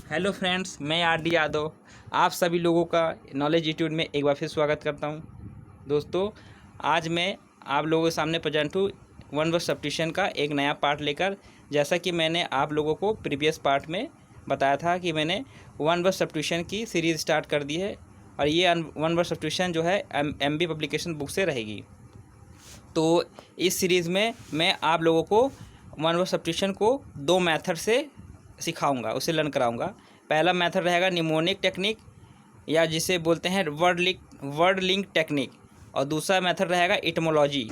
Hello friends, मैं R D Yadav आप सभी लोगों का नॉलेज यूट्यूब में एक बार फिर स्वागत करता हूं। दोस्तों, आज मैं आप लोगों के सामने प्रेजेंट हूँ वन वर्ड सब्स्टिट्यूशन का एक नया पार्ट लेकर। जैसा कि मैंने आप लोगों को प्रीवियस पार्ट में बताया था कि मैंने वन वर्ड सब्स्टिट्यूशन की सीरीज़ स्टार्ट कर दी है और ये वन वर्ड सब्स्टिट्यूशन जो है एम बी पब्लिकेशन बुक से रहेगी। तो इस सीरीज़ में मैं आप लोगों को वन वर्ड सब्स्टिट्यूशन को दो मेथड से सिखाऊंगा, उसे लर्न कराऊंगा। पहला मेथड रहेगा निमोनिक टेक्निक या जिसे बोलते हैं वर्ड लिंक टेक्निक, और दूसरा मेथड रहेगा इटमोलॉजी,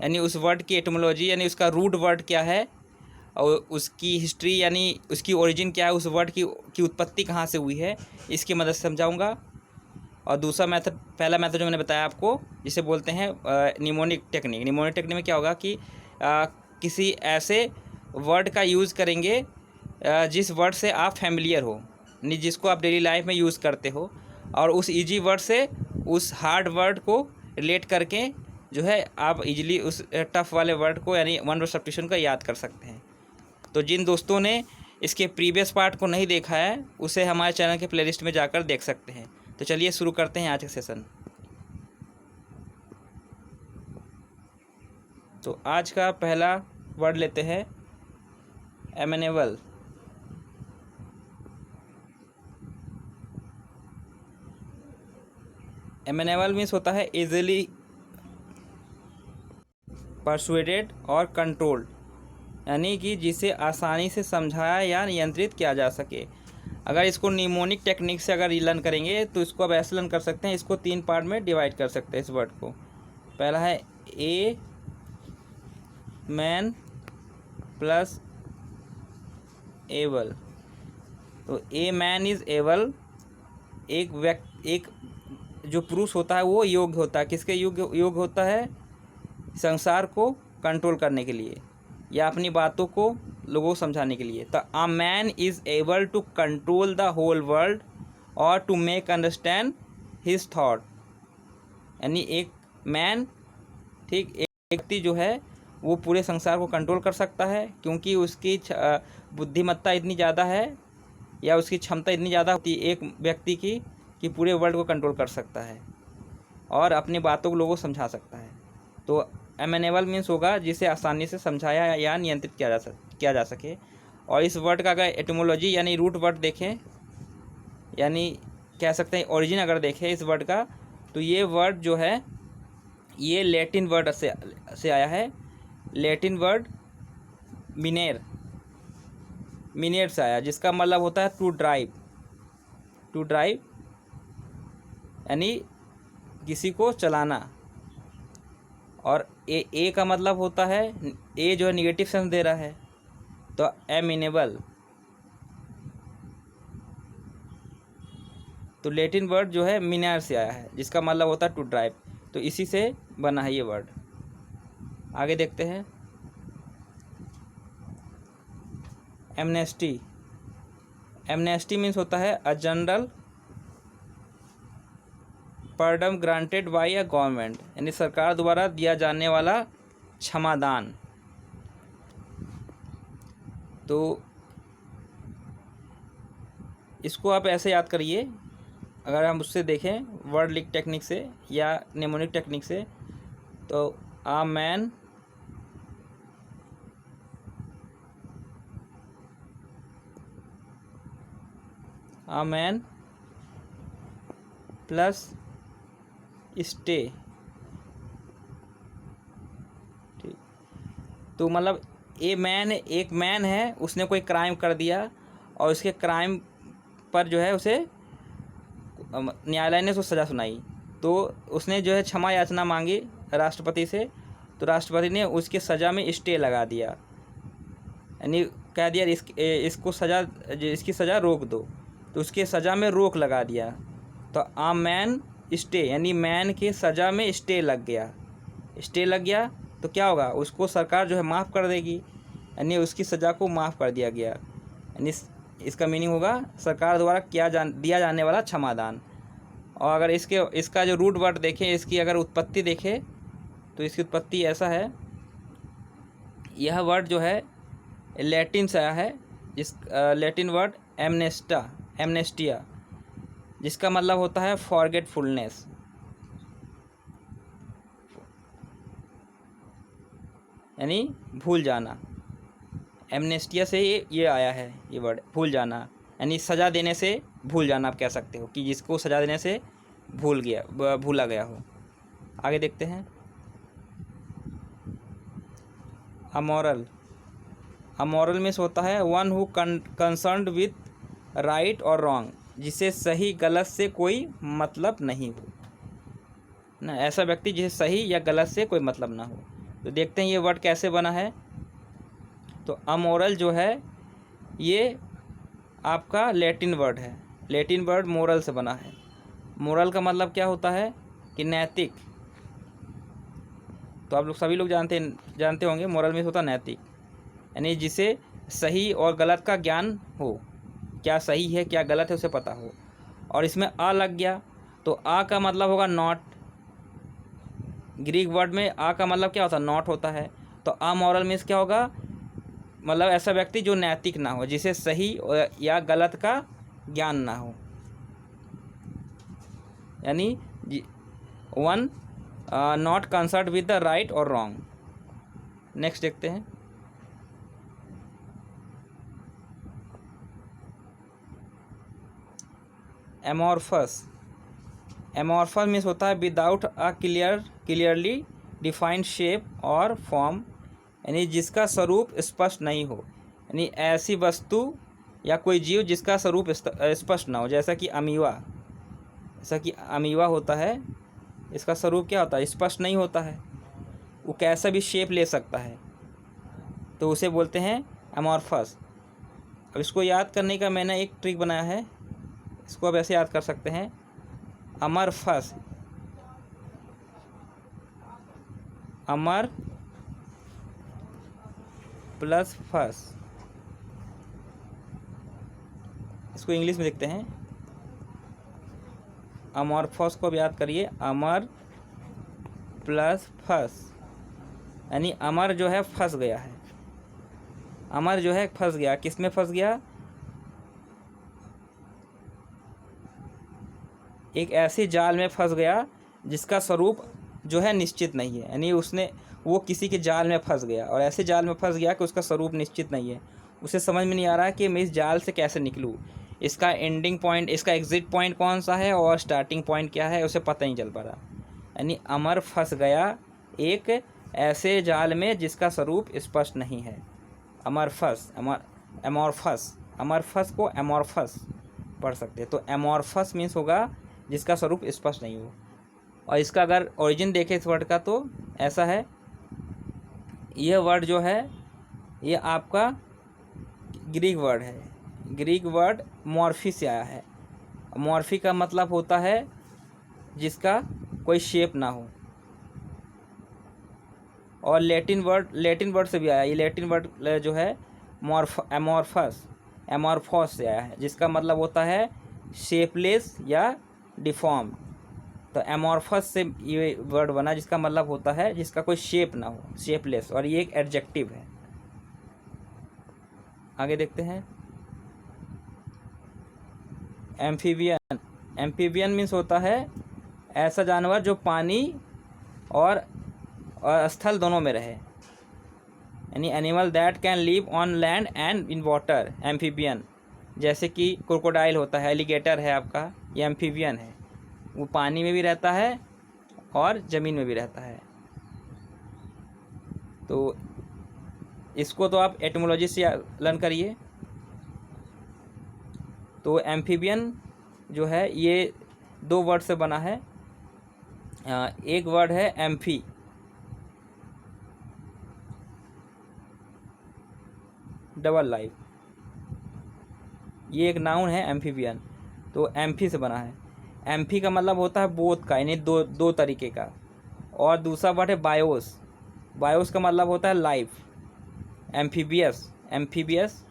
यानी उस वर्ड की एटमोलॉजी यानी उसका रूट वर्ड क्या है और उसकी हिस्ट्री यानी उसकी ओरिजिन क्या है, उस वर्ड की उत्पत्ति कहाँ से हुई है, इसकी मदद से समझाऊंगा। और दूसरा मेथड, पहला मेथड जो मैंने बताया आपको, जिसे बोलते हैं निमोनिक टेक्निक। निमोनिक टेक्निक में क्या होगा कि किसी ऐसे वर्ड का यूज़ करेंगे जिस वर्ड से आप फैमिलियर हो, जिसको आप डेली लाइफ में यूज़ करते हो, और उस इजी वर्ड से उस हार्ड वर्ड को रिलेट करके जो है आप इजीली उस टफ वाले वर्ड को यानी वन वर्ड सब्स्टिट्यूशन का याद कर सकते हैं। तो जिन दोस्तों ने इसके प्रीवियस पार्ट को नहीं देखा है उसे हमारे चैनल के प्लेलिस्ट में जाकर देख सकते हैं। तो चलिए शुरू करते हैं आज का सेशन। तो आज का पहला वर्ड लेते हैं एमेनेबल। एमेनेबल मीन्स होता है इजीली परसुएडेड और कंट्रोल्ड, यानी कि जिसे आसानी से समझाया या नियंत्रित किया जा सके। अगर इसको निमोनिक टेक्निक से अगर लर्न करेंगे तो इसको अब ऐसे लर्न कर सकते हैं, इसको तीन पार्ट में डिवाइड कर सकते हैं इस वर्ड को। पहला है ए मैन प्लस एबल। तो ए मैन इज़ एबल, एक जो पुरुष होता है वो योग्य होता है, किसके योग्य होता है? संसार को कंट्रोल करने के लिए या अपनी बातों को लोगों को समझाने के लिए। तो a man is able to control the whole world और to make understand his thought, यानी एक मैन, ठीक, एक व्यक्ति जो है वो पूरे संसार को कंट्रोल कर सकता है क्योंकि उसकी बुद्धिमत्ता इतनी ज़्यादा है या उसकी क्षमता इतनी ज़्यादा होती है एक व्यक्ति की कि पूरे वर्ल्ड को कंट्रोल कर सकता है और अपनी बातों को लोगों को समझा सकता है। तो एमेनेबल मीन्स होगा जिसे आसानी से समझाया या नियंत्रित किया जा सके। और इस वर्ड का अगर एटिमोलॉजी यानी रूट वर्ड देखें, यानी कह सकते हैं ओरिजिन अगर देखें इस वर्ड का, तो ये वर्ड जो है ये लैटिन वर्ड से आया है। लैटिन वर्ड मिनेर से आया, जिसका मतलब होता है टू ड्राइव यानी किसी को चलाना। और ए का मतलब होता है, ए जो है निगेटिव सेंस दे रहा है, तो एमिनेबल। तो लैटिन वर्ड जो है मिनार से आया है जिसका मतलब होता है टू ड्राइव, तो इसी से बना है ये वर्ड। आगे देखते हैं एमनेस्टी। एमनेस्टी मीन्स होता है a general pardon granted by a government, यानी सरकार द्वारा दिया जाने वाला क्षमादान। तो इसको आप ऐसे याद करिए, अगर हम उससे देखें वर्ड लिंक टेक्निक से या निमोनिक टेक्निक से, तो आ मैन प्लस स्टे, ठीक। तो मतलब एक मैन है, उसने कोई क्राइम कर दिया और उसके क्राइम पर जो है उसे न्यायालय ने उसको सज़ा सुनाई, तो उसने जो है क्षमा याचना मांगी राष्ट्रपति से, तो राष्ट्रपति ने उसकी सज़ा में स्टे लगा दिया, यानी कह दिया इसकी सज़ा रोक दो, तो उसके सज़ा में रोक लगा दिया। तो आ मैन स्टे यानी मैन की सज़ा में स्टे लग गया, तो क्या होगा, उसको सरकार जो है माफ़ कर देगी, यानी उसकी सज़ा को माफ़ कर दिया गया, यानी इसका मीनिंग होगा सरकार द्वारा दिया जाने वाला क्षमादान। और अगर इसका जो रूट वर्ड देखें, इसकी अगर उत्पत्ति देखें तो इसकी उत्पत्ति ऐसा है, यह वर्ड जो है लैटिन से आया है जिस लैटिन वर्ड एमनेस्टिया, जिसका मतलब होता है फॉरगेटफुलनेस। यानी भूल जाना। एमनेस्टिया से ये आया है ये वर्ड, भूल जाना, यानी सज़ा देने से भूल जाना। आप कह सकते हो कि जिसको सज़ा देने से भूला गया हो। आगे देखते हैं। अमोरल मीन्स होता है one who concerned with right और रॉन्ग, जिसे सही गलत से कोई मतलब नहीं हो ना, ऐसा व्यक्ति जिसे सही या गलत से कोई मतलब ना हो। तो देखते हैं ये वर्ड कैसे बना है। तो अमोरल जो है ये आपका लैटिन वर्ड है। लैटिन वर्ड मोरल से बना है। मोरल का मतलब क्या होता है कि नैतिक। तो आप लोग सभी लोग जानते होंगे मोरल मीन्स होता है नैतिक, यानी जिसे सही और गलत का ज्ञान हो, क्या सही है क्या गलत है उसे पता हो। और इसमें आ लग गया तो आ का मतलब होगा नॉट। ग्रीक वर्ड में आ का मतलब क्या होता है, नॉट होता है। तो अमोरल मीन्स क्या होगा, मतलब ऐसा व्यक्ति जो नैतिक ना हो, जिसे सही या गलत का ज्ञान ना हो, यानी one not concert with the right और रॉन्ग। नेक्स्ट देखते हैं। एमॉर्फस मीन्स होता है without a clearly defined shape और फॉर्म, यानी जिसका स्वरूप स्पष्ट नहीं हो, यानी ऐसी वस्तु या कोई जीव जिसका स्वरूप स्पष्ट ना हो। जैसा कि अमीवा होता है, इसका स्वरूप क्या होता है, स्पष्ट नहीं होता है, वो कैसा भी शेप ले सकता है, तो उसे बोलते हैं एमॉर्फस। अब इसको याद करने का मैंने एक ट्रिक बनाया है, इसको अब ऐसे याद कर सकते हैं। अमरफस, अमर प्लस फस। इसको इंग्लिश में देखते हैं। अमॉर्फस को अब याद करिए, अमर प्लस फस, यानी अमर जो है फंस गया है। अमर जो है फंस गया, किस में फंस गया, एक ऐसे जाल में फंस गया जिसका स्वरूप जो है निश्चित नहीं है, यानी वो किसी के जाल में फंस गया और ऐसे जाल में फंस गया कि उसका स्वरूप निश्चित नहीं है। उसे समझ में नहीं आ रहा कि मैं इस जाल से कैसे निकलूँ, इसका एंडिंग पॉइंट, इसका एग्जिट पॉइंट कौन सा है और स्टार्टिंग पॉइंट क्या है, उसे पता नहीं चल पा रहा। यानी अमर फंस गया एक ऐसे जाल में जिसका स्वरूप स्पष्ट नहीं है। एमॉर्फस को एमॉर्फस पढ़ सकते हैं। तो एमॉर्फस मीन्स होगा जिसका स्वरूप स्पष्ट नहीं हो। और इसका अगर ओरिजिन देखें इस वर्ड का तो ऐसा है, यह वर्ड जो है ये आपका ग्रीक वर्ड है। ग्रीक वर्ड मॉर्फी से आया है। मॉर्फी का मतलब होता है जिसका कोई शेप ना हो। और लैटिन वर्ड से भी आया, ये लैटिन वर्ड जो है एमॉर्फस से आया है, जिसका मतलब होता है शेपलेस या डिफॉर्म। तो एमॉर्फस से ये वर्ड बना जिसका मतलब होता है जिसका कोई शेप ना हो, शेपलेस, और ये एक एडजेक्टिव है। आगे देखते हैं। एम्फीबियन मीन्स होता है ऐसा जानवर जो पानी और स्थल दोनों में रहे, यानी animal that can live on land and in water. Amphibian जैसे कि क्रोकोडाइल होता है, एलिगेटर है आपका, ये एम्फीबियन है, वो पानी में भी रहता है और ज़मीन में भी रहता है। तो इसको तो आप एटमोलॉजी से लर्न करिए। तो एम्फीबियन जो है ये दो वर्ड से बना है। एक वर्ड है एम्फी, डबल लाइफ, ये एक नाउन है एम्फीबियन, तो एम्फी से बना है। एम्फी का मतलब होता है बोथ का, यानी दो तरीके का। और दूसरा वर्ड है बायोस का मतलब होता है लाइफ। एम्फीबियस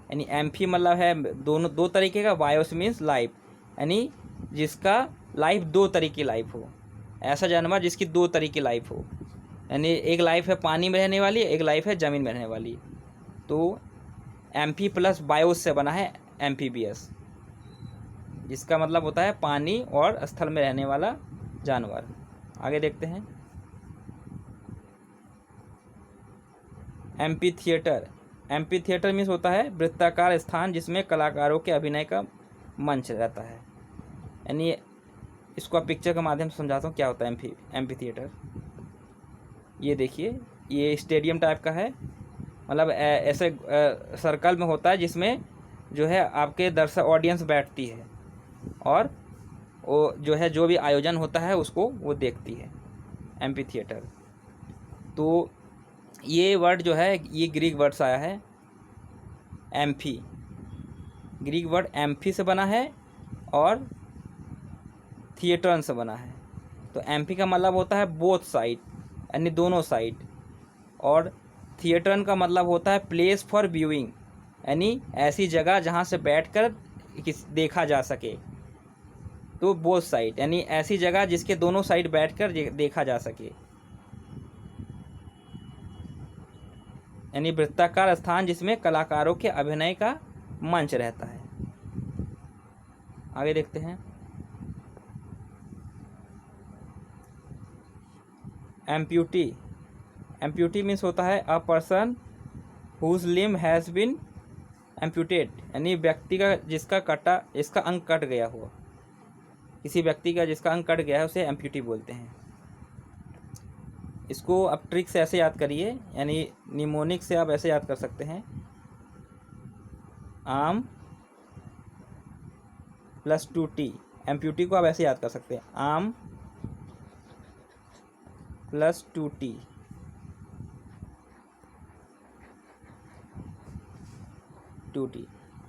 यानी एम्फी मतलब है दो तरीके का, बायोस मीन्स लाइफ, यानी जिसका लाइफ दो तरीके लाइफ हो, ऐसा जानवर जिसकी दो तरीके लाइफ हो, यानी एक लाइफ है पानी में रहने वाली, एक लाइफ है ज़मीन में रहने वाली। तो एम्फी प्लस बायोस से बना है एम्फीबियस, जिसका मतलब होता है पानी और स्थल में रहने वाला जानवर। आगे देखते हैं। Amphi theatre, amphi theatre means होता है वृत्ताकार स्थान जिसमें कलाकारों के अभिनय का मंच रहता है। यानी इसको आप पिक्चर के माध्यम से समझाता हूँ क्या होता है एम्पी थिएटर। ये देखिए, ये स्टेडियम टाइप का है, मतलब ऐसे सर्कल में होता है जिसमें जो है आपके दर्शक ऑडियंस बैठती है और वो जो है जो भी आयोजन होता है उसको वो देखती है, एम्पी थिएटर। तो ये वर्ड जो है ये ग्रीक वर्ड से आया है, एम्फी, ग्रीक वर्ड एम्फी से बना है और थिएटरन से बना है। तो एम्फी का मतलब होता है बोथ साइड, यानी दोनों साइड, और थिएटरन का मतलब होता है प्लेस फॉर व्यूइंग, यानी ऐसी जगह जहाँ से बैठकर देखा जा सके। तो बोथ साइड यानी ऐसी जगह जिसके दोनों साइड बैठकर देखा जा सके, यानी वृत्ताकार स्थान जिसमें कलाकारों के अभिनय का मंच रहता है। आगे देखते हैं। एम्प्यूटी, एम्प्यूटी मीन्स होता है a person whose limb has been amputated, यानी व्यक्ति का जिसका अंग कट गया हो, किसी व्यक्ति का जिसका अंग कट गया है उसे एम्प्यूटी बोलते हैं। इसको आप ट्रिक से ऐसे याद करिए, यानी निमोनिक से आप ऐसे याद कर सकते हैं, आम प्लस 2t, एम्प्यूटी को आप ऐसे याद कर सकते हैं, आम प्लस 2t।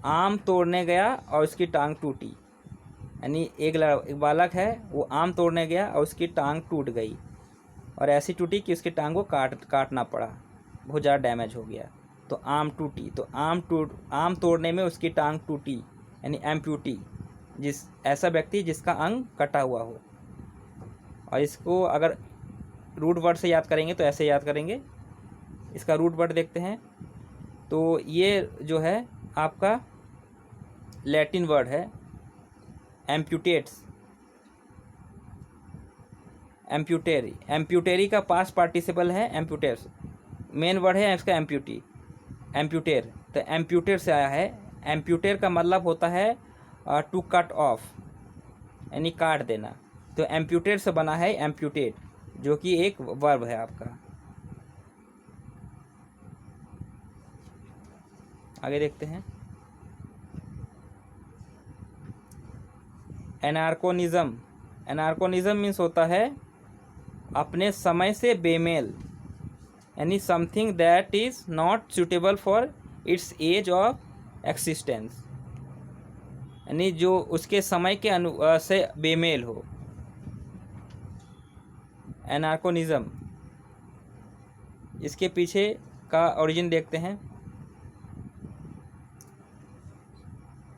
आम तोड़ने गया और उसकी टांग टूटी, यानी एक बालक है वो आम तोड़ने गया और उसकी टांग टूट गई, और ऐसी टूटी कि उसकी टांग को काटना पड़ा, बहुत ज़्यादा डैमेज हो गया, तो आम टूटी। तो आम तोड़ने में उसकी टांग टूटी, यानी एम्प्यूटी, ऐसा व्यक्ति जिसका अंग कटा हुआ हो। और इसको अगर रूट वर्ड से याद करेंगे तो ऐसे याद करेंगे, इसका रूट वर्ड देखते हैं। तो ये जो है आपका लैटिन वर्ड है एम्प्यूटेट्स, एम्प्यूटेरी, एम्प्यूटेरी का पास्ट पार्टिसिपल है एम्प्यूटेर्स, मेन वर्ड है इसका एम्प्यूटी, एम्प्यूटेर। तो एम्प्यूटेर से आया है, एम्प्यूटेर का मतलब होता है टू कट ऑफ, यानी काट देना। तो एम्प्यूटेर से बना है एम्प्यूटेट, जो कि एक वर्ब है आपका। आगे देखते हैं। एनार्कोनिज्म, एनार्कोनिज्म मीन्स होता है अपने समय से बेमेल, यानी something that is not suitable for its age of existence, यानी जो उसके समय के से बेमेल हो, एनार्कोनिज्म। इसके पीछे का ओरिजिन देखते हैं।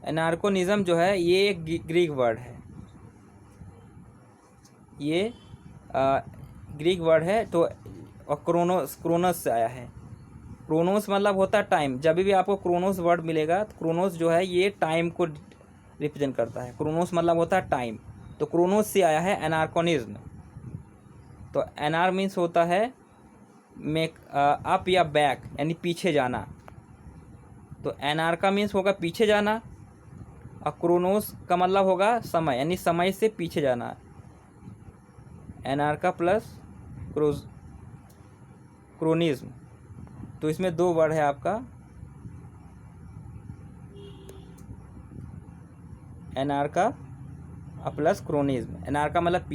एनार्कोनिज्म जो है ये एक ग्रीक वर्ड है, ये ग्रीक वर्ड है। तो क्रोनोस से आया है। क्रोनोस मतलब होता है टाइम, जब भी आपको क्रोनोस वर्ड मिलेगा तो क्रोनोस जो है ये टाइम को रिप्रेजेंट करता है, क्रोनोस मतलब होता है टाइम। तो क्रोनोस से आया है एनार्कोनिज्म। तो एनार मीन्स होता है मेक अप या बैक, यानी पीछे जाना। तो एनार्का मीन्स होगा पीछे जाना, और क्रोनोस का मतलब होगा समय, यानी समय से पीछे जाना। एनार्का प्लस क्रोनिज्म, तो इसमें दो वर्ड है आपका, एनार्का प्लस क्रोनिज्म। एनार्का मतलब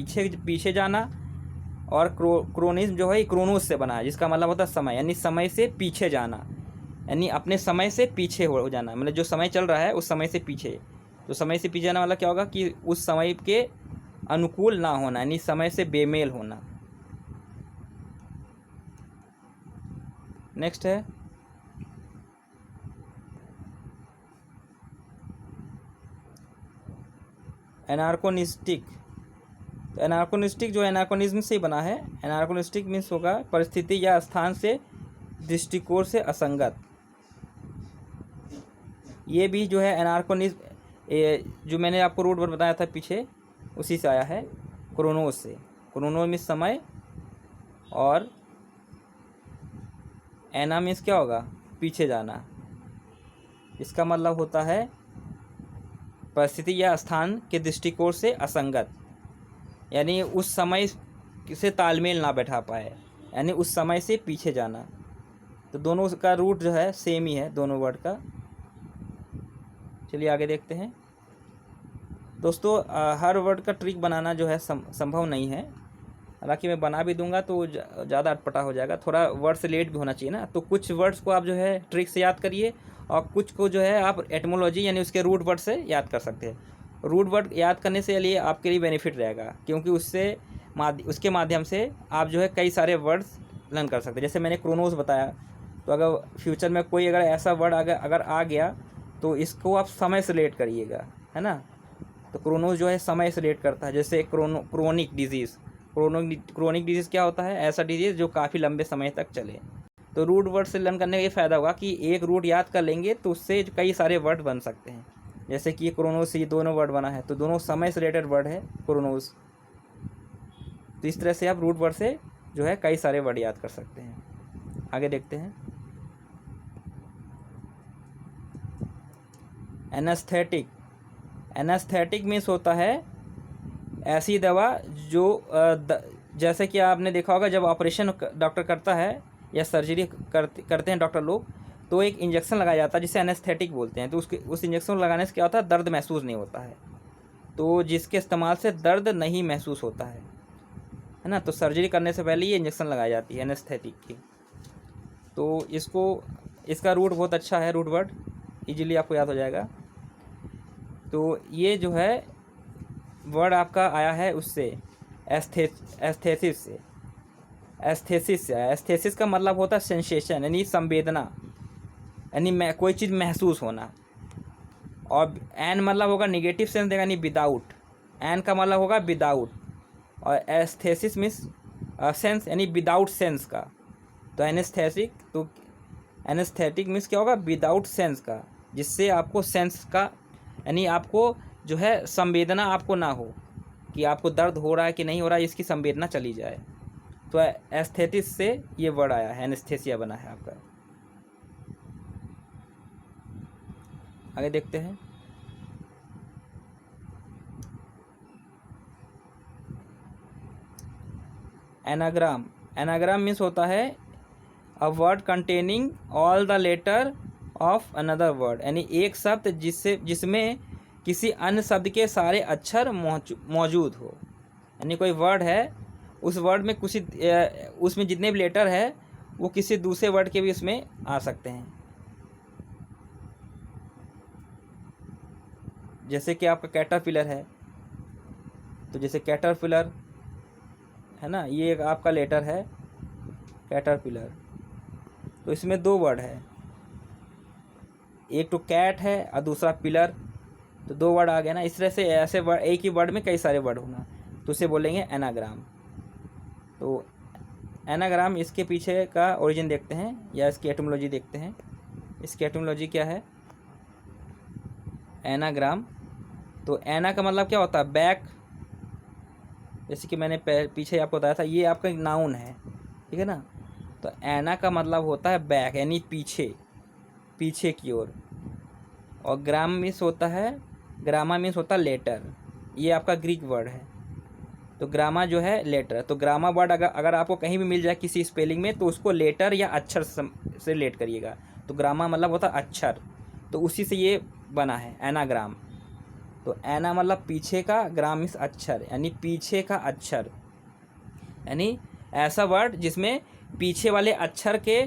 पीछे जाना, और क्रोनिज्म जो है क्रोनोस से बना है, जिसका मतलब होता है समय, यानी समय से पीछे जाना, यानी अपने समय से पीछे हो जाना, मतलब जो समय चल रहा है उस समय से पीछे। तो समय से पीछे जाना मतलब क्या होगा कि उस समय के अनुकूल ना होना, यानी समय से बेमेल होना। नेक्स्ट है एनार्कोनिस्टिक। तो एनार्कोनिस्टिक जो एनार्कोनिज्म से बना है, एनार्कोनिस्टिक मीन्स होगा परिस्थिति या स्थान से दृष्टिकोण से असंगत, ये भी जो है एनार्कोनिस, जो मैंने आपको रूट वर्ड बताया था पीछे, उसी से आया है, क्रोनोस से। क्रोनो मीन्स समय, और एना मीन्स क्या होगा, पीछे जाना। इसका मतलब होता है परिस्थिति या स्थान के दृष्टिकोण से असंगत, यानी उस समय से तालमेल ना बैठा पाए, यानी उस समय से पीछे जाना। तो दोनों का रूट जो है सेम ही है दोनों वर्ड का। चलिए आगे देखते हैं दोस्तों। हर वर्ड का ट्रिक बनाना जो है संभव नहीं है, हालांकि मैं बना भी दूंगा तो ज़्यादा अटपटा हो जाएगा, थोड़ा वर्ड से लेट भी होना चाहिए ना। तो कुछ वर्ड्स को आप जो है ट्रिक से याद करिए, और कुछ को जो है आप एटमोलॉजी यानी उसके रूट वर्ड से याद कर सकते हैं। रूट वर्ड याद करने से लिए आपके लिए बेनिफिट रहेगा, क्योंकि उसके माध्यम से आप जो है कई सारे वर्ड्स लर्न कर सकते हैं। जैसे मैंने क्रोनोस बताया, तो अगर फ्यूचर में कोई अगर ऐसा वर्ड अगर आ गया तो इसको आप समय से रिलेट करिएगा, है ना। तो क्रोनोस जो है समय से रिलेट करता है। जैसे क्रोनिक डिजीज़, क्रोनिक डिजीज़ क्या होता है, ऐसा डिजीज़ जो काफ़ी लंबे समय तक चले। तो रूट वर्ड से लर्न करने का ये फ़ायदा होगा कि एक रूट याद कर लेंगे तो उससे कई सारे वर्ड बन सकते हैं। जैसे कि क्रोनोस, ये दोनों वर्ड बना है, तो दोनों समय से रिलेटेड वर्ड है क्रोनोस। तो इस तरह से आप रूट वर्ड से जो है कई सारे वर्ड याद कर सकते हैं। आगे देखते हैं। एनेस्थेटिक, एनेस्थेटिक मीन्स होता है ऐसी दवा जो जैसे कि आपने देखा होगा जब ऑपरेशन डॉक्टर करता है या सर्जरी करते हैं डॉक्टर लोग, तो एक इंजेक्शन लगाया जाता है जिसे एनेस्थेटिक बोलते हैं। तो उस इंजेक्शन लगाने से क्या होता है, दर्द महसूस नहीं होता है। तो जिसके इस्तेमाल से दर्द नहीं महसूस होता है ना, तो सर्जरी करने से पहले ये इंजेक्शन लगाई जाती है एनेस्थेटिक की। तो इसका रूट बहुत अच्छा है, रूट वर्ड ईजिली आपको याद हो जाएगा। तो ये जो है वर्ड आपका आया है उससे, एस्थेसिस से। एस्थेसिस से आया। एस्थेसिस का मतलब होता है सेंसेशन, यानी संवेदना, यानी कोई चीज़ महसूस होना। और एन मतलब होगा निगेटिव सेंस देगा, यानी विदाउट। एन का मतलब होगा विदाउट, और एस्थेसिस मीन्स सेंस, यानी विदाउट सेंस का। तो एनेस्थेटिक मीन्स क्या होगा, विदाउट सेंस का, जिससे आपको सेंस का, यानी आपको जो है संवेदना आपको ना हो कि आपको दर्द हो रहा है कि नहीं हो रहा है, इसकी संवेदना चली जाए। तो एस्थेटिस से ये वर्ड आया है, एनेस्थेसिया बना है आपका। आगे देखते हैं। एनाग्राम, एनाग्राम मीन्स होता है a word containing all the letter of another word, यानी एक शब्द जिसमें किसी अन्य शब्द के सारे अक्षर मौजूद हो। यानी कोई वर्ड है, उस वर्ड में उसमें जितने भी लेटर है वो किसी दूसरे वर्ड के भी उसमें आ सकते हैं। जैसे कि आपका कैटरपिलर है, तो जैसे कैटरपिलर है ना, ये एक आपका लेटर है कैटरपिलर, तो इसमें दो वर्ड है, एक तो कैट है और दूसरा पिलर, तो दो वर्ड आ गए ना। इस तरह से ऐसे वर्ड, एक ही वर्ड में कई सारे वर्ड होना, तो उसे बोलेंगे एनाग्राम। तो एनाग्राम, इसके पीछे का ओरिजिन देखते हैं या इसकी एटमोलॉजी देखते हैं। इसकी एटमोलॉजी क्या है, एनाग्राम। तो एना का मतलब क्या होता है, बैक। जैसे कि मैंने पीछे आपको बताया था, ये आपका एक नाउन है, ठीक है ना। तो एना का मतलब होता है बैक, यानी पीछे, पीछे की ओर। और ग्राम मीन्स होता है, ग्रामा मीन्स होता है लेटर। ये आपका ग्रीक वर्ड है। तो ग्रामा जो है लेटर, तो ग्रामा वर्ड अगर आपको कहीं भी मिल जाए किसी स्पेलिंग में, तो उसको लेटर या अक्षर से रिलेट करिएगा। तो ग्रामा मतलब होता है अक्षर, तो उसी से ये बना है एनाग्राम। तो एना मतलब पीछे का, ग्राम मीन्स अक्षर, यानी पीछे का अक्षर, यानी ऐसा वर्ड जिसमें पीछे वाले अक्षर के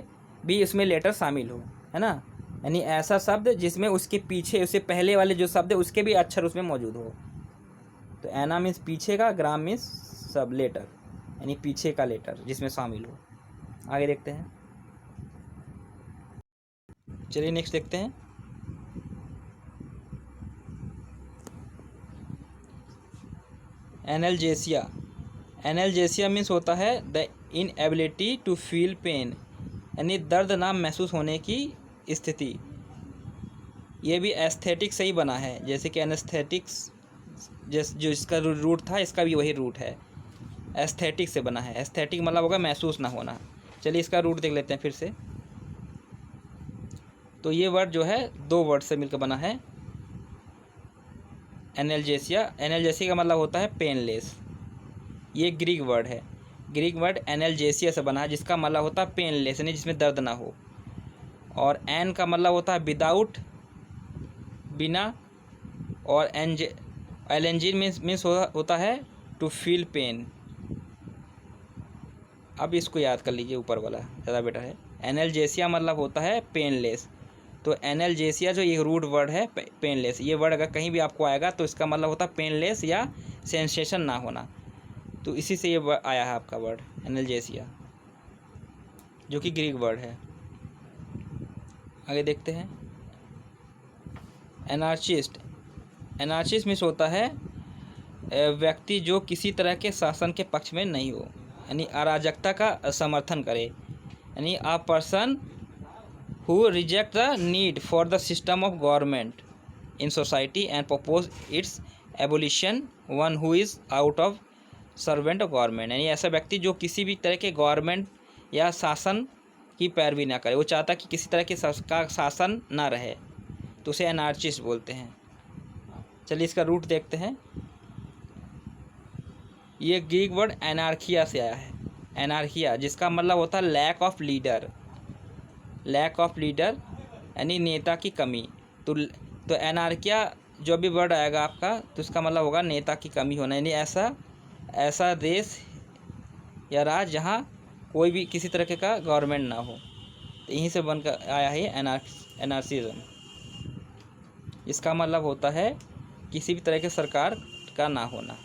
भी इसमें लेटर शामिल हो, है ना। यानी ऐसा शब्द जिसमें उसके पीछे, उससे पहले वाले जो शब्द है उसके भी अक्षर उसमें मौजूद हो। तो एना मीन्स पीछे का, ग्राम मीन्स सब लेटर, यानी पीछे का लेटर जिसमें शामिल हो। आगे देखते हैं। चलिए नेक्स्ट देखते हैं। एनाल्जेसिया, एनाल्जेसिया मीन्स होता है the inability to feel pain, यानी दर्द ना महसूस होने की स्थिति। ये भी एस्थेटिक से ही बना है, जैसे कि एनेस्थेटिक्स जो इसका रूट था, इसका भी वही रूट है, एस्थेटिक से बना है। एस्थेटिक मतलब होगा महसूस ना होना। चलिए इसका रूट देख लेते हैं फिर से। तो ये वर्ड जो है दो वर्ड से मिलकर बना है, एनाल्जेसिया। एनाल्जेसिया का मतलब होता है पेनलेस। ये ग्रीक वर्ड है, ग्रीक वर्ड एनाल्जेसिया से बना है, जिसका मतलब होता है पेनलेस, यानी जिसमें दर्द ना हो। और एन का मतलब होता है विदाउट, बिना। और एलेंजिन मीन्स होता है टू फील पेन। अब इसको याद कर लीजिए, ऊपर वाला ज़्यादा बेटर है। एनाल्जेसिया मतलब होता है पेनलेस। तो एनाल्जेसिया जो ये रूट वर्ड है पेनलेस, ये वर्ड अगर कहीं भी आपको आएगा तो इसका मतलब होता है पेनलेस या सेंसेशन ना होना। तो इसी से ये आया है आपका वर्ड एनाल्जेसिया, जो कि ग्रीक वर्ड है। आगे देखते हैं। एनार्चिस्ट। एनार्चिस्ट मीन्स होता है व्यक्ति जो किसी तरह के शासन के पक्ष में नहीं हो, यानी अराजकता का समर्थन करे, यानी a person who reject the need for the system of government in society and propose it's abolition, one who is out of servant of government. यानी ऐसा व्यक्ति जो किसी भी तरह के गवर्नमेंट या शासन की पैरवी ना करे, वो चाहता कि किसी तरह के का शासन ना रहे, तो उसे एनार्चिस्ट बोलते हैं। चलिए इसका रूट देखते हैं। ये ग्रीक वर्ड एनार्किया से आया है, एनार्किया, जिसका मतलब होता है lack of leader. Lack of leader यानी नेता की कमी। तो एनार्किया जो भी वर्ड आएगा आपका, तो इसका मतलब होगा नेता की कमी होना, यानी ऐसा देश या राज्य जहाँ कोई भी किसी तरह का गवर्नमेंट ना हो। तो यहीं से बनकर आया है एनार्सिज्म। इसका मतलब होता है किसी भी तरह के सरकार का ना होना।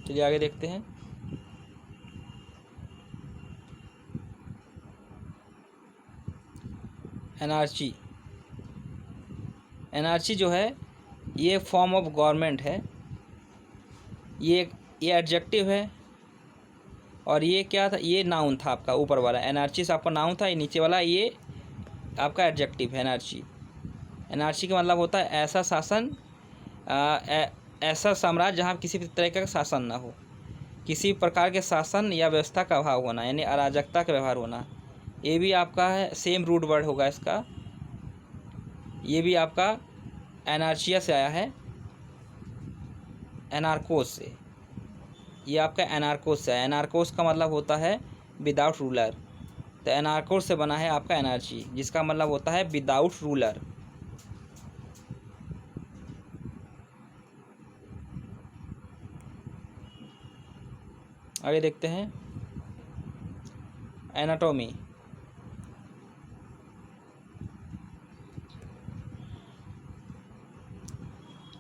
चलिए आगे देखते हैं। एनार्ची। एनार्ची जो है ये फॉर्म ऑफ गवर्नमेंट है, ये एडजेक्टिव है। और ये क्या था, ये नाउन था आपका ऊपर वाला। एनार्चिस आपका नाउन था, ये नीचे वाला ये आपका एडजेक्टिव है एनार्ची। एनार्ची का मतलब होता है ऐसा शासन, ऐसा साम्राज्य जहाँ किसी भी तरह का शासन ना हो, किसी प्रकार के शासन या व्यवस्था का अभाव होना, यानी अराजकता का व्यवहार होना। ये भी आपका है, सेम रूट वर्ड होगा इसका। ये भी आपका एनार्चिया से आया है, एनार्कोस से। ये आपका एनार्कोस से है। एनार्कोस का मतलब होता है विदाउट रूलर। तो एनार्कोस से बना है आपका एनार्ची, जिसका मतलब होता है विदाउट रूलर। आगे देखते हैं। एनाटॉमी।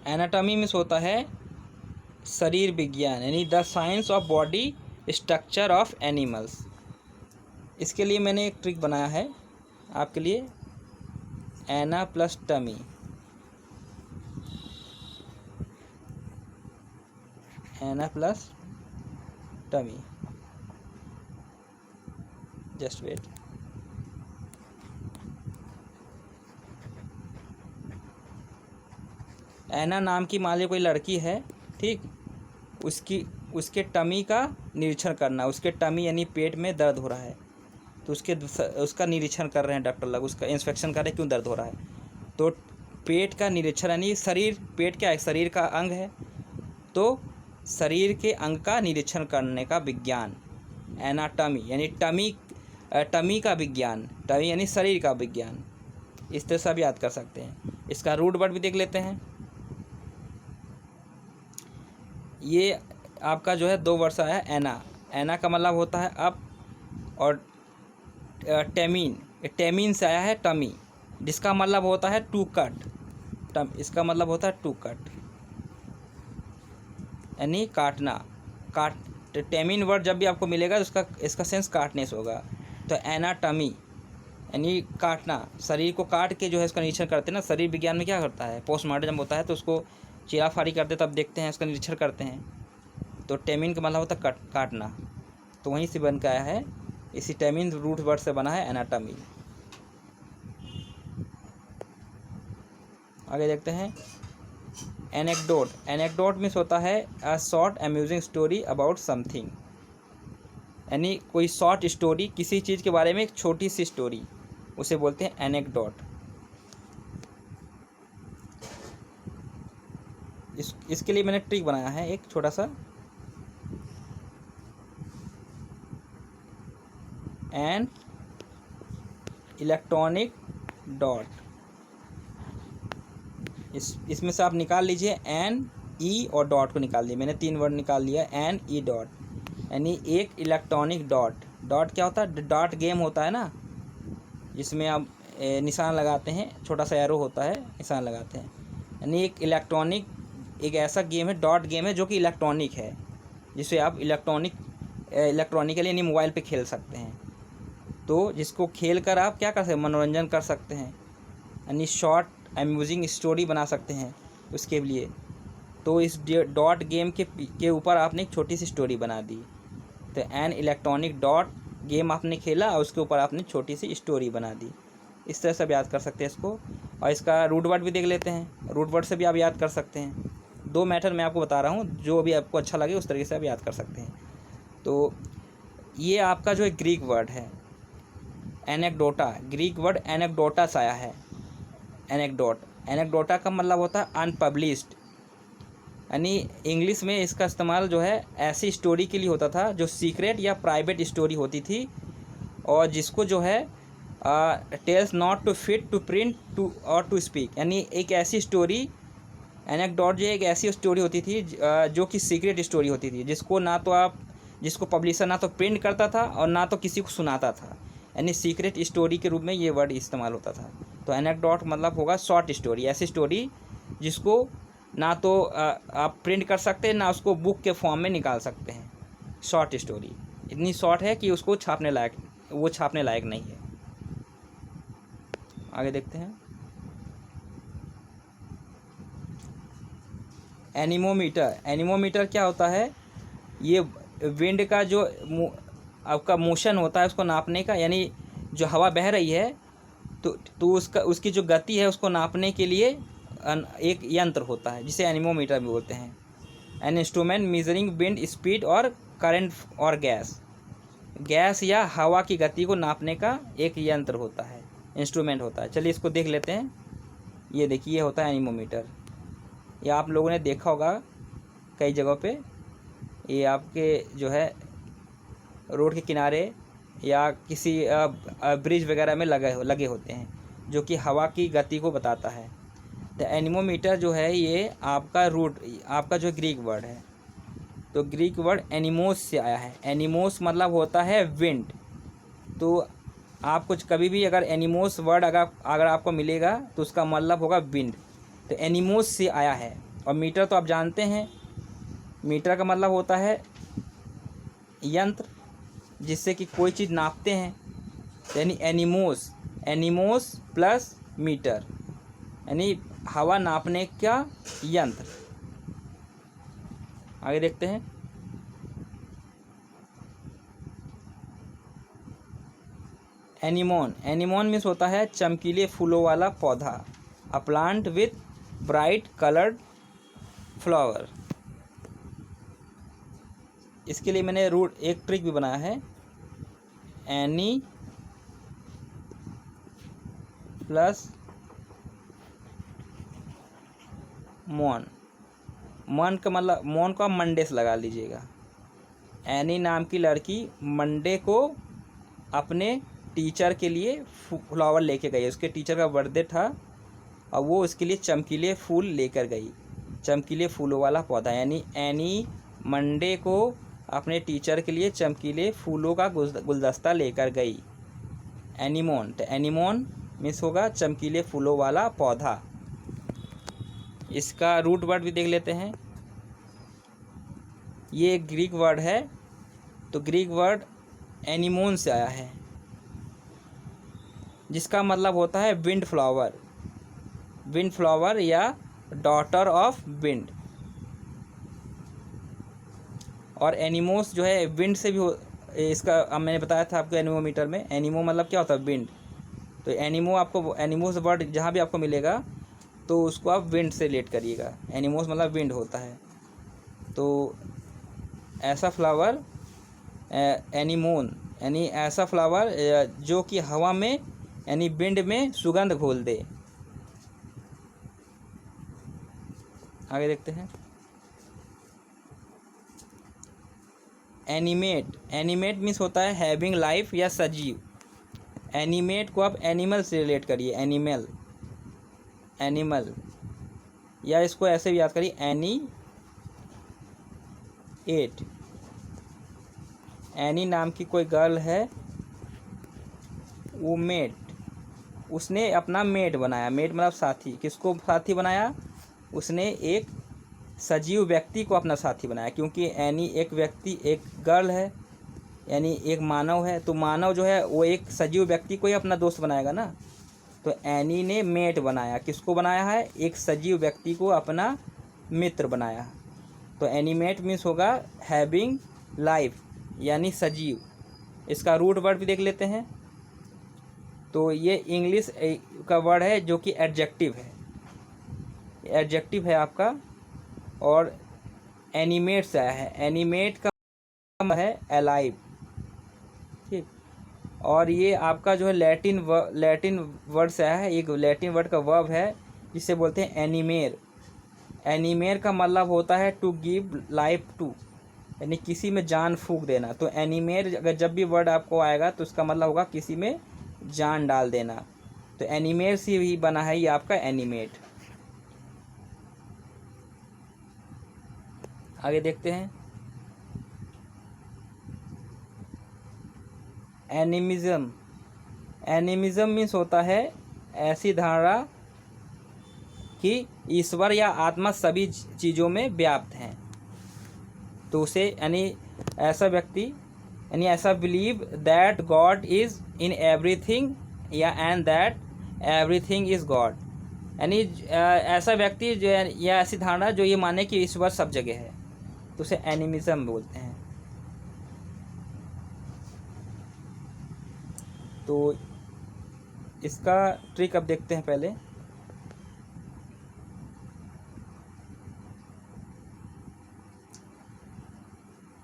एनाटॉमी में होता है शरीर विज्ञान, यानी the science of body structure of animals. इसके लिए मैंने एक ट्रिक बनाया है आपके लिए, एना प्लस टमी। एना प्लस टमी, जस्ट वेट। एना नाम की मान लीजिए कोई लड़की है, ठीक, उसके टमी का निरीक्षण करना। उसके टमी यानी पेट में दर्द हो रहा है, तो उसका निरीक्षण कर रहे हैं डॉक्टर लोग, उसका इंस्पेक्शन कर रहे हैं क्यों दर्द हो रहा है। तो पेट का निरीक्षण यानी शरीर, पेट क्या है, शरीर का अंग है, तो शरीर के अंग का निरीक्षण करने का विज्ञान एनाटॉमी, यानी टमी का विज्ञान। टमी यानी शरीर का विज्ञान। इस तरह से आप याद कर सकते हैं। इसका रूट वर्ड भी देख लेते हैं। ये आपका जो है दो वर्ड से आया है, एना। एना का मतलब होता है अप, और टेमीन, टेमीन से आया है टमी, जिसका मतलब होता है टू कट। इसका मतलब होता है टू कट, यानी काटना। टेमीन वर्ड जब भी आपको मिलेगा तो इसका सेंस काटने से होगा। तो एनाटॉमी यानी काटना, शरीर को काट के जो है इसका निरीक्षण करते हैं ना। शरीर विज्ञान में क्या करता है, पोस्टमार्टम जब होता है तो उसको चीराफाड़ी करते तब देखते हैं, इसका निरीक्षण करते हैं। तो टेमिन का मतलब होता है काटना, तो वहीं से बन के आया है। इसी टेमिन रूट वर्ड से बना है एनाटॉमी। आगे देखते हैं एनेक्डोट। एनेक्डोट मीन्स होता है a short amusing story about something, यानी कोई शॉर्ट स्टोरी, किसी चीज़ के बारे में एक छोटी सी स्टोरी, उसे बोलते हैं एनेक्डोट। इसके लिए मैंने ट्रिक बनाया है एक छोटा सा, एन इलेक्ट्रॉनिक डॉट। इसमें से आप निकाल लीजिए एन, ई और डॉट को निकाल दिए, मैंने 3 वर्ड निकाल लिया, एन ई डॉट, यानी एक इलेक्ट्रॉनिक डॉट। डॉट क्या होता है? डॉट गेम होता है ना, जिसमें आप निशान लगाते हैं, छोटा सा एरो होता है, निशान लगाते हैं, यानी एक इलेक्ट्रॉनिक, एक ऐसा गेम है, डॉट गेम है जो कि इलेक्ट्रॉनिक है, जिसे आप इलेक्ट्रॉनिकली यानी मोबाइल पे खेल सकते हैं। तो जिसको खेल कर आप क्या कर सकते हैं? मनोरंजन कर सकते हैं, यानी शॉर्ट अम्यूजिंग स्टोरी बना सकते हैं उसके लिए। तो इस डॉट गेम के ऊपर आपने एक छोटी सी स्टोरी बना दी। तो एन इलेक्ट्रॉनिक डॉट गेम आपने खेला और उसके ऊपर आपने छोटी सी स्टोरी बना दी। इस तरह से आप याद कर सकते हैं इसको। और इसका रूट वर्ड भी देख लेते हैं, रूट वर्ड से भी आप याद कर सकते हैं। 2 मेथड मैं आपको बता रहा हूँ, जो भी आपको अच्छा लगे उस तरीके से आप याद कर सकते हैं। तो ये आपका जो है ग्रीक वर्ड है एनेक्डोटा, ग्रीक वर्ड एनेक्डोटा से आया है। एनेक्डोट, एनेक्डोटा का मतलब होता है अनपब्लिश्ड, यानी इंग्लिश में इसका इस्तेमाल जो है ऐसी स्टोरी के लिए होता था जो सीक्रेट या प्राइवेट स्टोरी होती थी, और जिसको जो है tales not to fit to print to और टू स्पीक, यानी एक ऐसी स्टोरी, एनेक्डोट जो एक ऐसी स्टोरी होती थी जो कि सीक्रेट स्टोरी होती थी, जिसको पब्लिशर ना तो प्रिंट करता था और ना तो किसी को सुनाता था, यानी सीक्रेट स्टोरी के रूप में ये वर्ड इस्तेमाल होता था। तो एनेक्डोट मतलब होगा शॉर्ट स्टोरी, ऐसी स्टोरी जिसको ना तो आप प्रिंट कर सकते हैं, ना उसको बुक के फॉर्म में निकाल सकते हैं। शॉर्ट स्टोरी इतनी शॉर्ट है कि उसको छापने लायक नहीं है। आगे देखते हैं एनीमोमीटर। एनीमोमीटर क्या होता है? ये विंड का जो आपका मोशन होता है उसको नापने का, यानी जो हवा बह रही है तो उसकी जो गति है उसको नापने के लिए एक यंत्र होता है जिसे एनीमोमीटर भी बोलते हैं। An instrument measuring wind speed और करंट और गैस या हवा की गति को नापने का एक यंत्र होता है, इंस्ट्रूमेंट होता है। चलिए इसको देख लेते हैं। ये देखिए, ये होता है एनीमोमीटर। ये आप लोगों ने देखा होगा कई जगहों पे, ये आपके जो है रोड के किनारे या किसी ब्रिज वगैरह में लगे होते हैं, जो कि हवा की गति को बताता है। तो एनीमोमीटर जो है ये आपका जो ग्रीक वर्ड है, तो ग्रीक वर्ड एनिमोस से आया है। एनिमोस मतलब होता है विंड। तो आप कुछ कभी भी अगर एनिमोस वर्ड अगर आपको मिलेगा तो उसका मतलब होगा विंड। तो एनिमोस से आया है। और मीटर तो आप जानते हैं, मीटर का मतलब होता है यंत्र जिससे कि कोई चीज़ नापते हैं, यानी एनिमोस प्लस मीटर, यानी हवा नापने का यंत्र। आगे देखते हैं एनीमोन मीन्स होता है चमकीले फूलों वाला पौधा, a plant with bright coloured flower. इसके लिए मैंने एक ट्रिक भी बनाया है, एनी प्लस मॉन का मतलब मॉन को आप मंडे से लगा लीजिएगा। एनी नाम की लड़की मंडे को अपने टीचर के लिए फ्लावर लेके गई। उसके टीचर का बर्थडे था और वो उसके लिए चमकीले फूल लेकर गई, चमकीले फूलों वाला पौधा, यानी एनी मंडे को अपने टीचर के लिए चमकीले फूलों का गुलदस्ता लेकर गई। एनीमोन, तो एनीमोन मीन्स होगा चमकीले फूलों वाला पौधा। इसका रूट वर्ड भी देख लेते हैं। ये एक ग्रीक वर्ड है, तो ग्रीक वर्ड एनीमोन से आया है, जिसका मतलब होता है विंड फ्लावर या डॉटर ऑफ विंड। और एनिमोस जो है विंड से भी इसका अब मैंने बताया था आपको एनीमोमीटर में। एनीमो मतलब क्या होता है? विंड। तो एनीमोस वर्ड जहाँ भी आपको मिलेगा तो उसको आप विंड से रिलेट करिएगा। एनिमोस मतलब विंड होता है। तो ऐसा फ्लावर एनीमोन यानी ऐसा फ्लावर जो कि हवा में यानी विंड में सुगंध घोल दे। आगे देखते हैं। एनिमेट, एनिमेट मीन्स होता है हैविंग लाइफ या सजीव। एनिमेट को आप एनिमल से रिलेट करिए, एनिमल, एनिमल, या इसको ऐसे भी याद करिए एनी एट। एनी नाम की कोई गर्ल है, वो मेट, उसने अपना मेट बनाया। मेट मतलब साथी। किसको साथी बनाया? उसने एक सजीव व्यक्ति को अपना साथी बनाया, क्योंकि एनी एक व्यक्ति, एक गर्ल है, यानी एक मानव है। तो मानव जो है वो एक सजीव व्यक्ति को ही अपना दोस्त बनाएगा ना। तो एनी ने मेट बनाया। किसको बनाया है? एक सजीव व्यक्ति को अपना मित्र बनाया। तो एनिमेट मीन्स होगा हैविंग लाइफ यानी सजीव। इसका रूट वर्ड भी देख लेते हैं। तो ये इंग्लिश का वर्ड है जो कि एडजेक्टिव है, एडजेक्टिव है आपका, और एनिमेट से आया है। एनिमेट का है अलाइव, ठीक। और ये आपका जो है लैटिन वर्ड से आया है। एक लैटिन वर्ड का वर्ब है जिसे बोलते हैं एनिमेर। एनिमेर का मतलब होता है टू गिव लाइफ टू, यानी किसी में जान फूंक देना। तो एनिमेर अगर जब भी वर्ड आपको आएगा तो उसका मतलब होगा किसी में जान डाल देना। तो एनिमेर से ही बना है ये आपका एनिमेट। आगे देखते हैं। एनिमिज्म, एनिमिज्म मीन्स होता है ऐसी धारणा कि ईश्वर या आत्मा सभी चीज़ों में व्याप्त हैं। तो उसे यानी ऐसा व्यक्ति यानी ऐसा believe that God is in everything या and that everything is God, यानी ऐसा व्यक्ति जो है या ऐसी धारणा जो ये माने कि ईश्वर सब जगह है, तो उसे एनिमिज्म बोलते हैं। तो इसका ट्रिक अब देखते हैं पहले।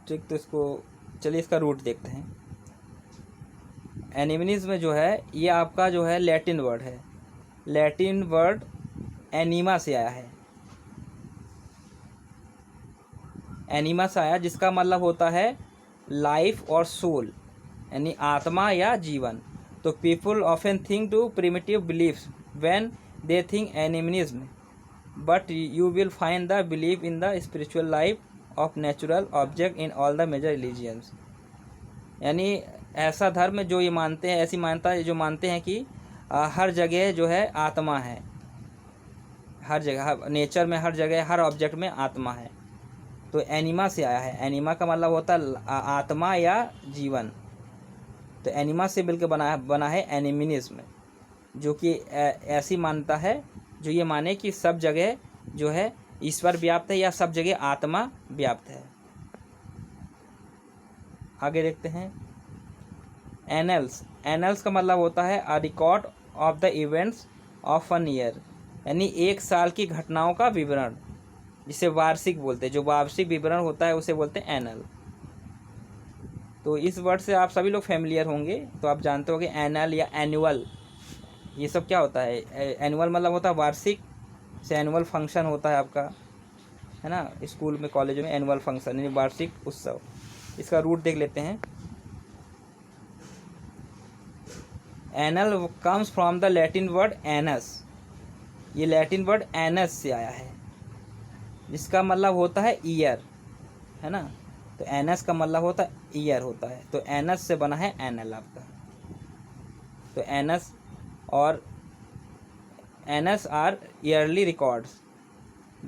ट्रिक तो इसको चलिए इसका रूट देखते हैं। एनिमिज्म जो है ये आपका जो है लैटिन वर्ड है। लैटिन वर्ड एनिमा से आया है, एनिमा से आया, जिसका मतलब होता है लाइफ और सोल यानी आत्मा या जीवन। तो people often think to primitive beliefs when they think animism, but you will find the believe in the spiritual life of natural object in all the major religions. यानी ऐसा धर्म जो ये मानते हैं, ऐसी मान्यता जो मानते हैं कि हर जगह जो है आत्मा है, हर जगह नेचर में, हर जगह हर ऑब्जेक्ट में आत्मा है। तो एनिमा से आया है। एनिमा का मतलब होता है आत्मा या जीवन। तो एनिमा से मिलकर बना है एनिमिज्म, जो कि ऐसी मान्यता है जो ये माने कि सब जगह जो है ईश्वर व्याप्त है या सब जगह आत्मा व्याप्त है। आगे देखते हैं। एनल्स, एनल्स का मतलब होता है a record of the events of an year, यानी एक साल की घटनाओं का विवरण, जिसे वार्षिक बोलते हैं। जो वार्षिक विवरण होता है उसे बोलते हैं एनल। तो इस वर्ड से आप सभी लोग फैमिलियर होंगे, तो आप जानते होंगे एनल या एनुअल, ये सब क्या होता है। एनुअल मतलब होता है वार्षिक, से एनुअल फंक्शन होता है आपका, है ना, स्कूल में कॉलेज में एनुअल फंक्शन यानी वार्षिक उत्सव। इसका रूट देख लेते हैं। Anal comes from the Latin word anus, ये लैटिन वर्ड एनस से आया है, जिसका मतलब होता है ईयर, है ना। तो एनस का मतलब होता है ईयर होता है। तो एनस से बना है एनल आपका। तो एनस और annals are yearly records,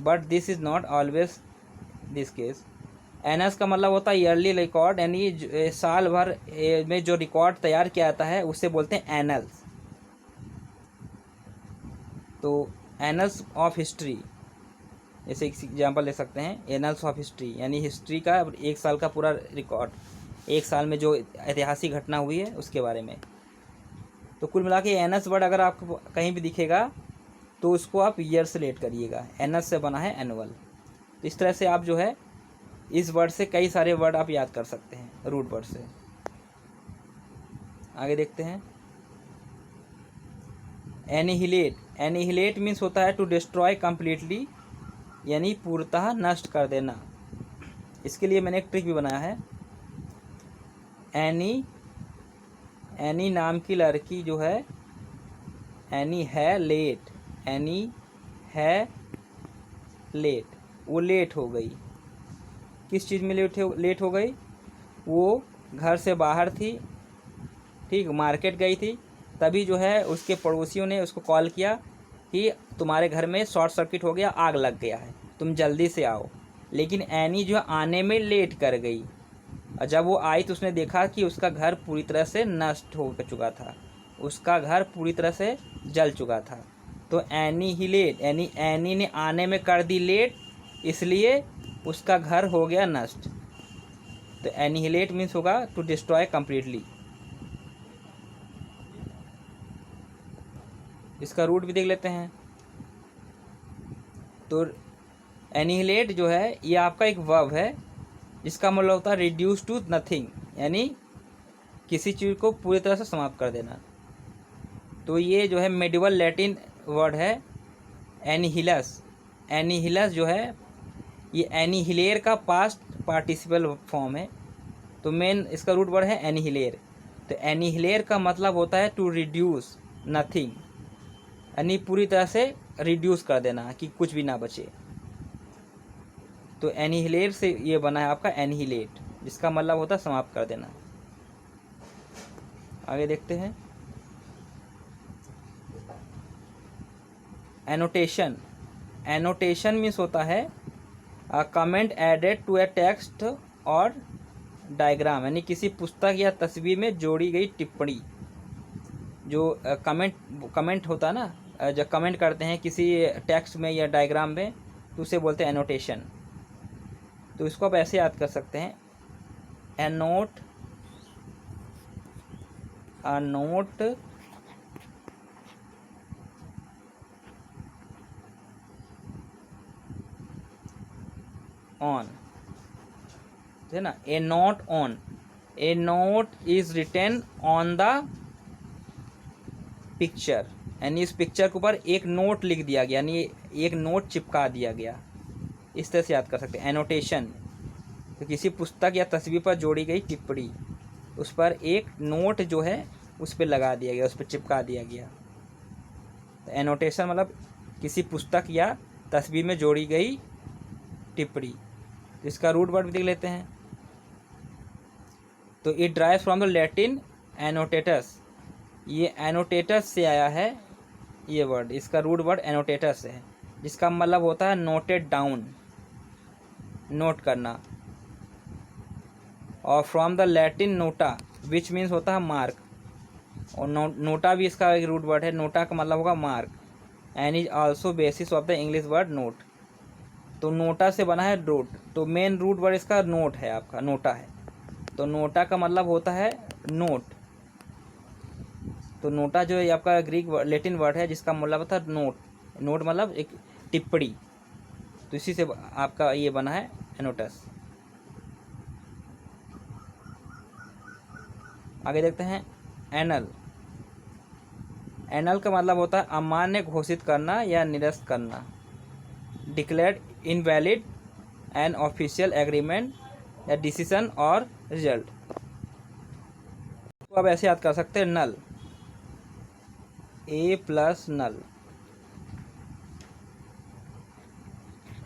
but this is not always this case. Annals का मतलब होता है ईयरली रिकॉर्ड, यानी साल भर में जो रिकॉर्ड तैयार किया जाता है उसे बोलते हैं एनल्स। तो एनल्स ऑफ हिस्ट्री, जैसे एक एग्जाम्पल ले सकते हैं, एनल्स ऑफ हिस्ट्री यानी हिस्ट्री का एक साल का पूरा रिकॉर्ड, एक साल में जो ऐतिहासिक घटना हुई है उसके बारे में। तो कुल मिला के एनस वर्ड अगर आपको कहीं भी दिखेगा तो उसको आप ईयर से लेट करिएगा। एनस से बना है एनुअल। तो इस तरह से आप जो है इस वर्ड से कई सारे वर्ड आप याद कर सकते हैं रूट वर्ड से। आगे देखते हैं। एनिहिलेट, एनिहिलेट मीन्स होता है टू डिस्ट्रॉय कंप्लीटली, यानी पूर्णतः नष्ट कर देना। इसके लिए मैंने एक ट्रिक भी बनाया है। एनी नाम की लड़की जो है, एनी है लेट, एनी है लेट, वो लेट हो गई। किस चीज़ में लेट हो गई? वो घर से बाहर थी, ठीक, मार्केट गई थी, तभी जो है उसके पड़ोसियों ने उसको कॉल किया कि तुम्हारे घर में शॉर्ट सर्किट हो गया, आग लग गया है, तुम जल्दी से आओ। लेकिन एनी जो आने में लेट कर गई, और जब वो आई तो उसने देखा कि उसका घर पूरी तरह से नष्ट हो चुका था, उसका घर पूरी तरह से जल चुका था। तो एनी ही लेट, यानी एनी ने आने में कर दी लेट, इसलिए उसका घर हो गया नष्ट। तो एनिहिलेट मीन्स होगा टू डिस्ट्रॉय कंप्लीटली। इसका रूट भी देख लेते हैं। तो एनिहिलेट जो है ये आपका एक वर्ब है जिसका मतलब होता है रिड्यूस टू नथिंग, यानी किसी चीज़ को पूरी तरह से समाप्त कर देना। तो ये जो है मेडिवल लैटिन वर्ड है एनिहिलस। एनिहिलस जो है ये एनिहिलेर का पास्ट पार्टिसिपल फॉर्म है। तो मेन इसका रूट वर्ड है एनिहिलेर। तो एनिहिलेर का मतलब होता है टू रिड्यूस नथिंग, यानी पूरी तरह से रिड्यूस कर देना कि कुछ भी ना बचे। तो एनिहिलेर से ये बना है आपका एनिहिलेट, जिसका मतलब होता है समाप्त कर देना। आगे देखते हैं। एनोटेशन, एनोटेशन मीन्स होता है comment added to a text और डायग्राम, यानी किसी पुस्तक या तस्वीर में जोड़ी गई टिप्पणी। जो कमेंट होता है ना, जब कमेंट करते हैं किसी टेक्स्ट में या डायग्राम में, तो उसे बोलते हैं एनोटेशन। तो इसको आप ऐसे याद कर सकते हैं, एनोट, अ नोट ऑन, है ना, a note on, a note is written on the picture, यानी इस पिक्चर के ऊपर एक नोट लिख दिया गया, यानी एक नोट चिपका दिया गया। इस तरह से याद कर सकते हैं एनोटेशन। तो किसी पुस्तक या तस्वीर पर जोड़ी गई टिप्पणी, उस पर एक नोट जो है उस पर लगा दिया गया, उस पर चिपका दिया गया। तो एनोटेशन मतलब किसी पुस्तक या तस्वीर में जोड़ी गई टिप्पणी। तो इसका रूट वर्ड भी देख लेते हैं। तो it drives from the Latin annotatus, ये एनोटेटस से आया है ये वर्ड। इसका रूट वर्ड एनोटेटस है, जिसका मतलब होता है नोटेड डाउन, नोट करना। और from the Latin NOTA which means होता है मार्क, और नोटा भी इसका एक रूट वर्ड है। नोटा का मतलब होगा mark, and is also basis of the English word note. तो नोटा से बना है नोट, तो मेन रूट वर्ड इसका नोट है, आपका नोटा है। तो नोटा का मतलब होता है नोट। तो नोटा जो है आपका ग्रीक लैटिन वर्ड है जिसका मतलब होता है नोट। नोट मतलब एक टिप्पणी, तो इसी से आपका ये बना है एनोटस। आगे देखते हैं एनल। एनल का मतलब होता है अमान्य घोषित करना या निरस्त करना, declared invalid an official agreement या डिसीजन और रिजल्ट। तो अब ऐसे याद कर सकते हैं नल, ए प्लस नल।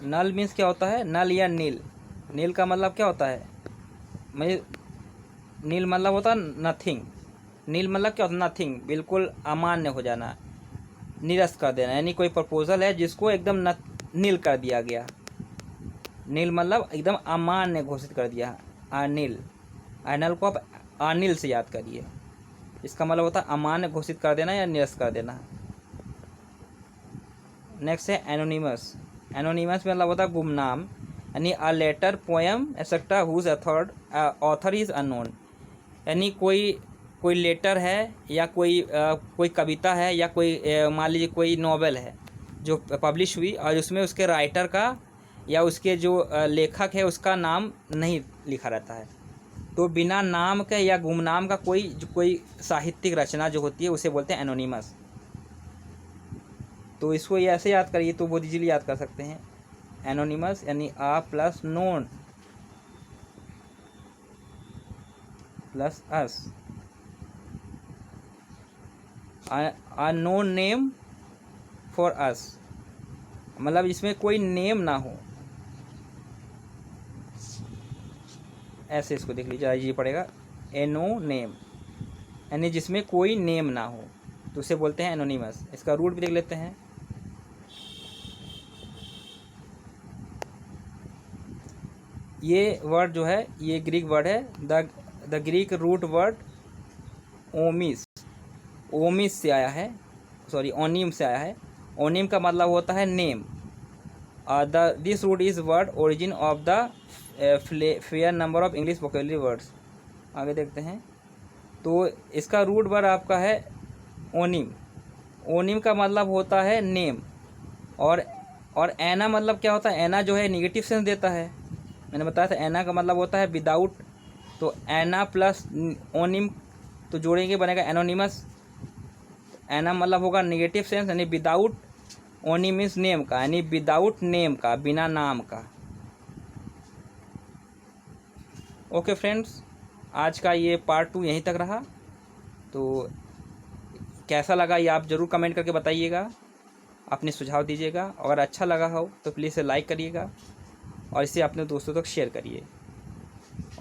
नल मीन्स क्या होता है? नल या नील। नील का मतलब क्या होता है? नील मतलब होता है नथिंग। नील मतलब क्या होता है? नथिंग, बिल्कुल अमान्य हो जाना, निरस्त कर देना। यानी कोई प्रपोजल है जिसको एकदम नील कर दिया गया। नील मतलब एकदम अमान्य घोषित कर दिया। अनिल, अनिल को आप अनिल से याद करिए। इसका मतलब होता है अमान्य घोषित कर देना या निरस्त कर देना। नेक्स्ट है एनोनिमस। एनोनिमस मतलब होता है गुमनाम, यानी a letter, poem etcetera whose author is unknown. यानी कोई लेटर है या कोई कविता है या कोई मान लीजिए कोई नॉवेल है जो पब्लिश हुई और उसमें उसके राइटर का या उसके जो लेखक है उसका नाम नहीं लिखा रहता है। तो बिना नाम के या गुमनाम का कोई साहित्यिक रचना जो होती है उसे बोलते हैं एनोनिमस। तो इसको ये ऐसे याद करिए तो बहुत इजीली याद कर सकते हैं। एनोनिमस यानी a plus known plus us, a known name for us, मतलब इसमें कोई नेम ना हो, ऐसे इसको देख लीजिए, ये पड़ेगा एनो नेम, यानी जिसमें कोई नेम ना हो तो उसे बोलते हैं एनोनिमस। इसका रूट भी देख लेते हैं। ये वर्ड जो है ये ग्रीक वर्ड है, द ग्रीक रूट वर्ड ओमिस, ओमिस से आया है, सॉरी ओनिम से आया है। ओनिम का मतलब होता है name. This root is word origin of the fair number of English vocabulary words. आगे देखते हैं। तो इसका रूट वर्ड आपका है ओनिम। ओनिम का मतलब होता है नेम, और एना मतलब क्या होता है, एना जो है निगेटिव सेंस देता है। मैंने बताया था एना का मतलब होता है विदाउट, तो एना प्लस ओनिम तो जोड़ेंगे बनेगा एनोनिमस। एना मतलब होगा निगेटिव सेंस यानी विदाउट, ओनिम मीन्स नेम का, यानी विदाउट नेम का, बिना नाम का। ओके फ्रेंड्स, आज का ये पार्ट 2 यहीं तक रहा। तो कैसा लगा ये आप ज़रूर कमेंट करके बताइएगा, अपने सुझाव दीजिएगा। अगर अच्छा लगा हो तो प्लीज़ इसे लाइक करिएगा और इसे अपने दोस्तों तक शेयर करिए।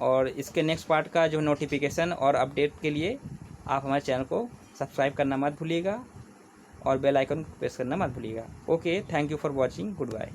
और इसके नेक्स्ट पार्ट का जो नोटिफिकेशन और अपडेट के लिए आप हमारे चैनल को सब्सक्राइब करना मत भूलिएगा और बेल आइकन प्रेस करना मत भूलिएगा। Okay, thank you for watching, good bye.